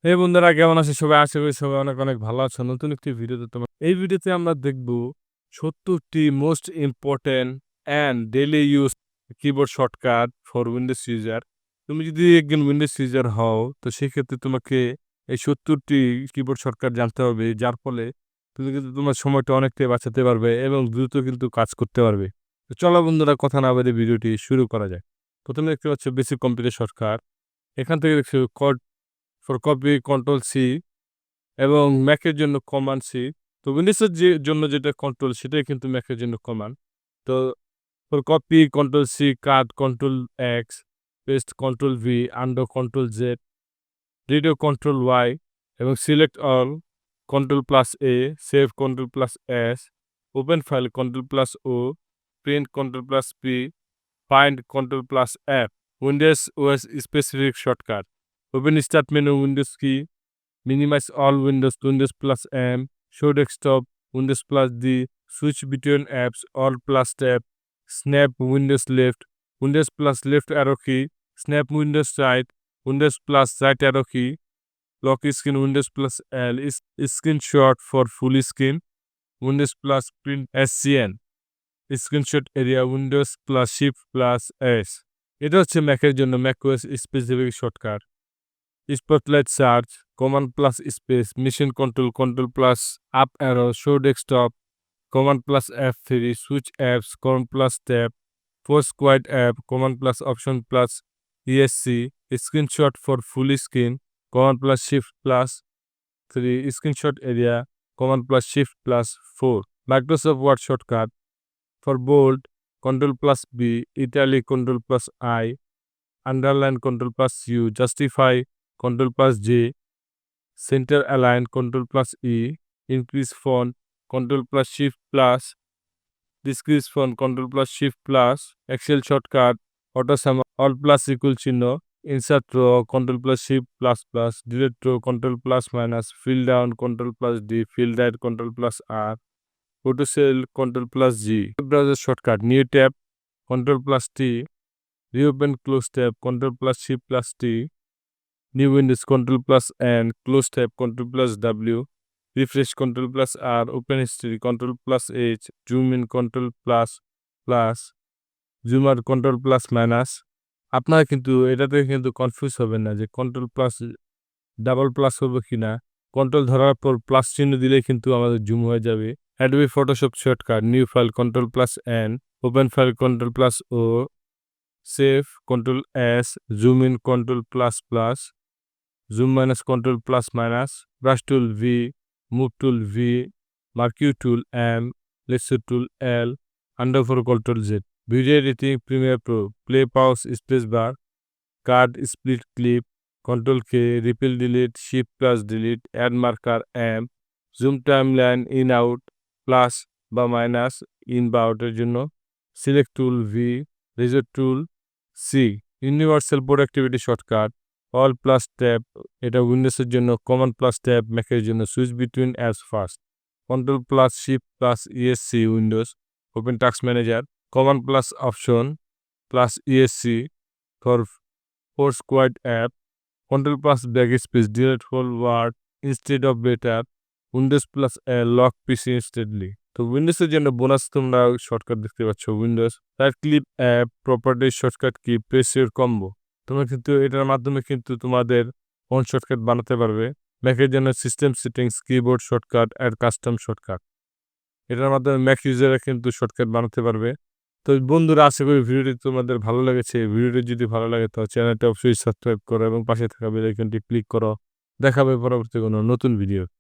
এই বন্ধুরা কেমন আছো সবাই? আশা করি সবাই অনেক অনেক ভালো আছো। নতুন একটি ভিডিওতে এই ভিডিওতে আমরা দেখব ৭০টি most important and daily use keyboard shortcut for Windows user. তুমি যদি একজন উইন্ডোজ ইউজার হও তো সেক্ষেত্রে তোমাকে এই ৭০টি কিবোর্ড শর্টকাট জানতে হবে, যার ফলে তুমি কিন্তু তোমার সময়টা অনেকটাই বাঁচাতে পারবে এবং দ্রুত কিন্তু কাজ করতে পারবে। তো চলো বন্ধুরা, কথা না বাড়িয়ে ভিডিওটি শুরু করা যাক। প্রথমে দেখতে পাচ্ছ বেসিক কম্পিউটার শর্টকাট। এখান থেকে দেখছো ফর কপি কন্ট্রোল সি এবং ম্যাকের জন্য কমান্ড সি। তো উইন্ডোজের জন্য যেটা কন্ট্রোল সেটাই কিন্তু ম্যাকের জন্য কমান্ড। তো for copy control C, cut control X, paste control V, undo control Z, redo control Y এবং select all control plus A, save control plus S, open file control plus O, print control plus P, find control plus F. Windows OS specific shortcut: open start menu Windows key, minimize all windows, Windows plus M, show desktop, Windows plus D, switch between apps, all plus tab, snap Windows left, Windows plus left arrow key, snap Windows right, Windows plus right arrow key, lock screen Windows plus L, is screenshot for full screen, Windows plus print SCN, screenshot area Windows plus shift plus S। এটা হচ্ছে ম্যাকের জন্য macOS specific shortcut. Spotlight search, command plus space, mission control, control plus up arrow, show desktop, command plus F3, switch apps, command plus tab, force quit app, command plus option plus ESC, screenshot for full screen, command plus shift plus 3, screenshot area, command plus shift plus 4। Microsoft Word shortcut for bold, control plus B, italic control plus I, underline control plus U, justify control plus J, center align control plus E, increase font control plus shift plus, decrease font control plus shift plus, Excel shortcut auto sum all plus equal চিহ্ন, insert row control plus shift plus plus, delete row control plus minus, fill down control plus D, fill right control plus R, auto cell control plus G, browser shortcut new tab control plus T, reopen close tab control plus shift plus T, new windows control plus N, close tab control plus W, refresh control plus R, open history control plus H, zoom in control plus plus, zoom out control plus minus। আপনারা কিন্তু এটাতে কিন্তু confuse হবেন না যে control plus double plus হবে কিনা। Control ধরার পর প্লাস চিহ্ন দিলেই কিন্তু আমাদের জুম হয়ে যাবে। Adobe Photoshop shortcut new file control plus N, open file control plus O, save control S, zoom in control plus plus, zoom minus control plus minus, brush tool V, move tool V, marquee tool M, lasso tool L, আন্ডারফোর control Z. Video editing Premiere Pro, play pause space bar, cut split clip, control K, ripple delete, shift plus delete, add marker M, zoom timeline in out plus বা minus in বা আউটের জন্য, select tool V, razor tool C, universal productivity shortcut alt plus tab, এটা উইন্ডোজের জন্য, command plus tab ম্যাকের জন্য, switch between apps fast, control plus shift plus ESC Windows, open task manager, command plus option plus ESC for force quit app, control plus backspace, delete whole word instead of better, Windows plus lock PC instantly. তো উইন্ডোজের জন্য bonus তোমরা shortcut দেখতে পাচ্ছ, Windows right click app properties shortcut key, press your combo. তোমরা কিন্তু এটার মাধ্যমে কিন্তু তোমাদের ফোন শর্টকাট বানাতে পারবে। ম্যাকের জন্য system settings, keyboard shortcut add custom shortcut, এটার মাধ্যমে ম্যাক ইউজাররা কিন্তু শর্টকাট বানাতে পারবে। তো বন্ধুরা, আশা করি ভিডিওটি তোমাদের ভালো লেগেছে। ভিডিওটি যদি ভালো লাগে তো চ্যানেলটা অবশ্যই সাবস্ক্রাইব করো এবং পাশে থাকা বেল আইকনটি ক্লিক করো। দেখা হবে পরবর্তী কোনো নতুন ভিডিও।